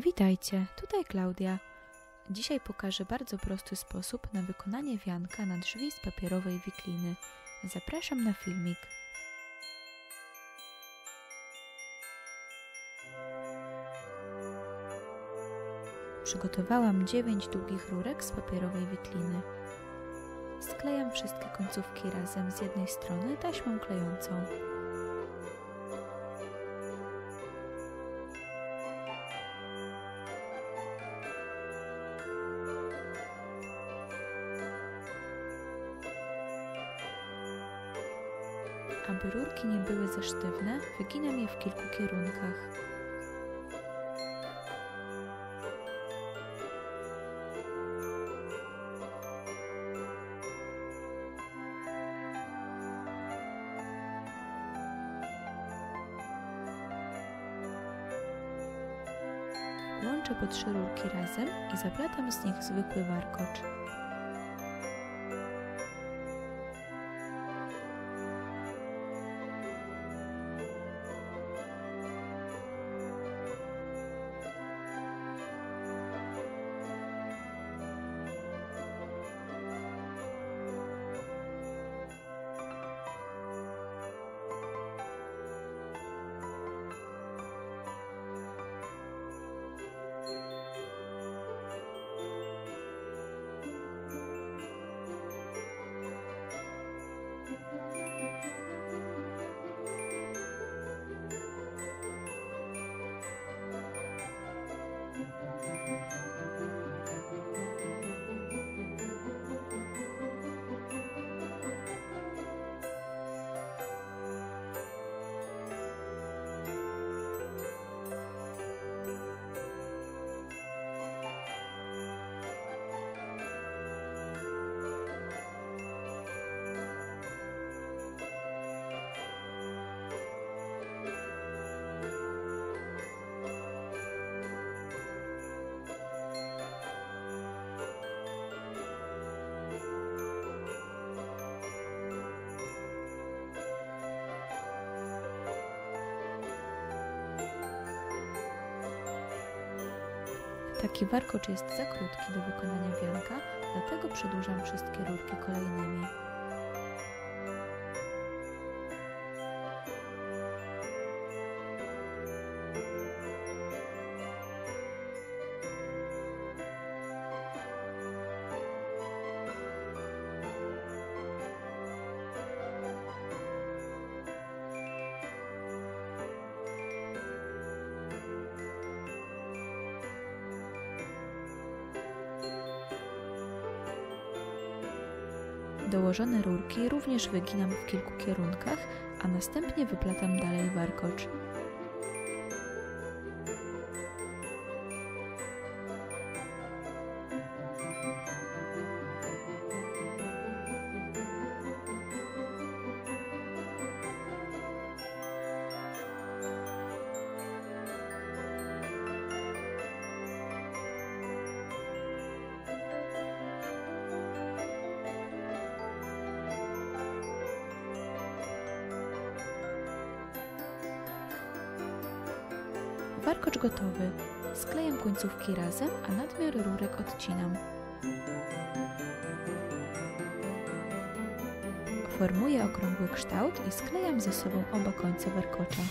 Witajcie, tutaj Klaudia. Dzisiaj pokażę bardzo prosty sposób na wykonanie wianka na drzwi z papierowej wikliny. Zapraszam na filmik. Przygotowałam 9 długich rurek z papierowej wikliny. Sklejam wszystkie końcówki razem z jednej strony taśmą klejącą. Aby rurki nie były za sztywne, wyginam je w kilku kierunkach. Łączę po 3 rurki razem i zaplatam z nich zwykły warkocz. Taki warkocz jest za krótki do wykonania wianka, dlatego przedłużam wszystkie rurki kolejnymi. Dołożone rurki również wyginam w kilku kierunkach, a następnie wyplatam dalej warkocz. Warkocz gotowy. Sklejam końcówki razem, a nadmiar rurek odcinam. Formuję okrągły kształt i sklejam ze sobą oba końce warkocza.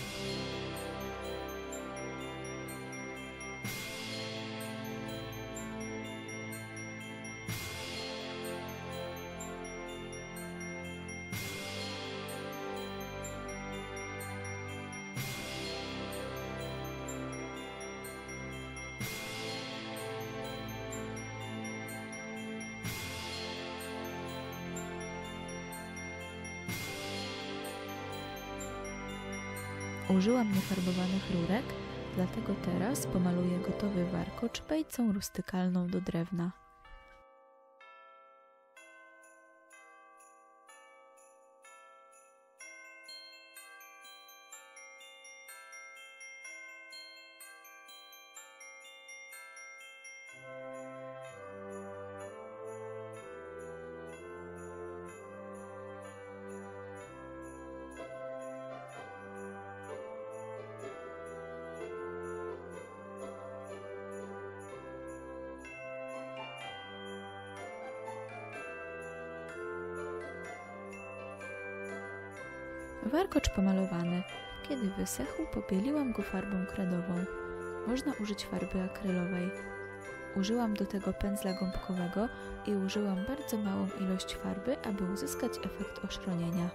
Użyłam niefarbowanych rurek, dlatego teraz pomaluję gotowy warkocz bejcą rustykalną do drewna. Warkocz pomalowany. Kiedy wysechł, pobieliłam go farbą kredową. Można użyć farby akrylowej. Użyłam do tego pędzla gąbkowego i użyłam bardzo małą ilość farby, aby uzyskać efekt oszronienia.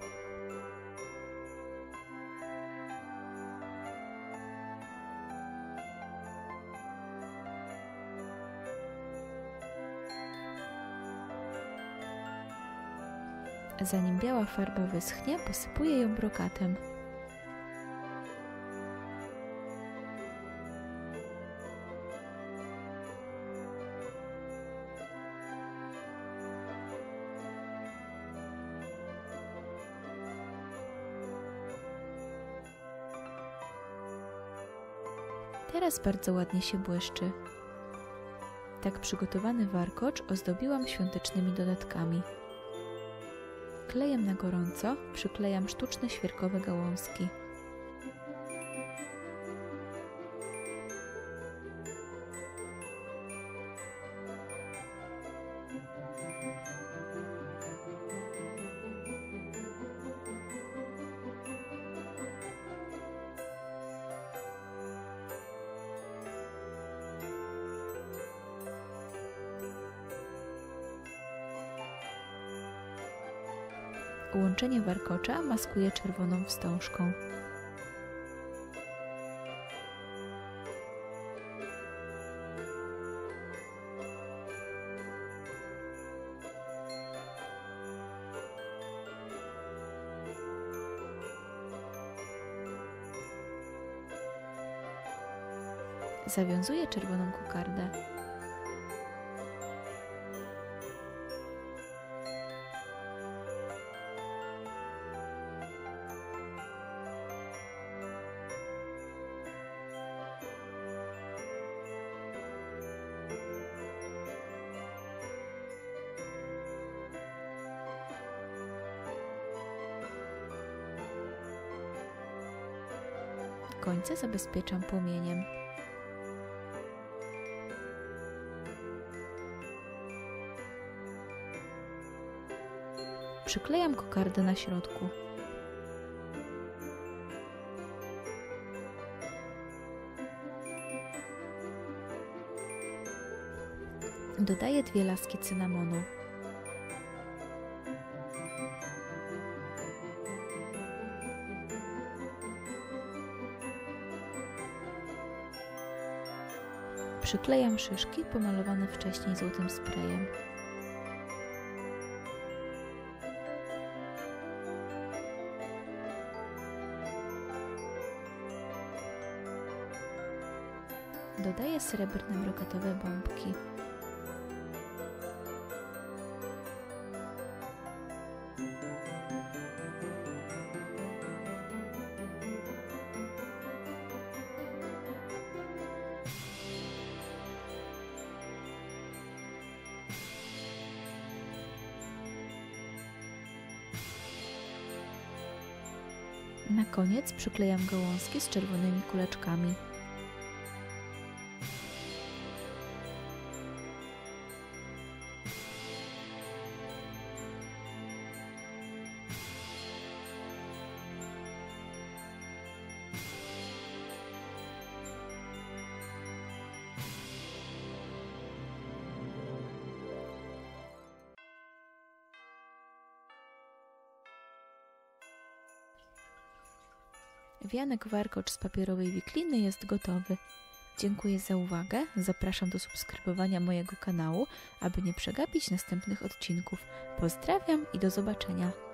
Zanim biała farba wyschnie, posypuję ją brokatem. Teraz bardzo ładnie się błyszczy. Tak przygotowany warkocz ozdobiłam świątecznymi dodatkami. Klejem na gorąco przyklejam sztuczne świerkowe gałązki. Łączenie warkocza maskuję czerwoną wstążką. Zawiązuję czerwoną kokardę. Końce zabezpieczam płomieniem. Przyklejam kokardę na środku. Dodaję 2 laski cynamonu. Przyklejam szyszki pomalowane wcześniej złotym sprayem. Dodaję srebrne brokatowe bombki. Na koniec przyklejam gałązki z czerwonymi kuleczkami. Wianek warkocz z papierowej wikliny jest gotowy. Dziękuję za uwagę, zapraszam do subskrybowania mojego kanału, aby nie przegapić następnych odcinków. Pozdrawiam i do zobaczenia.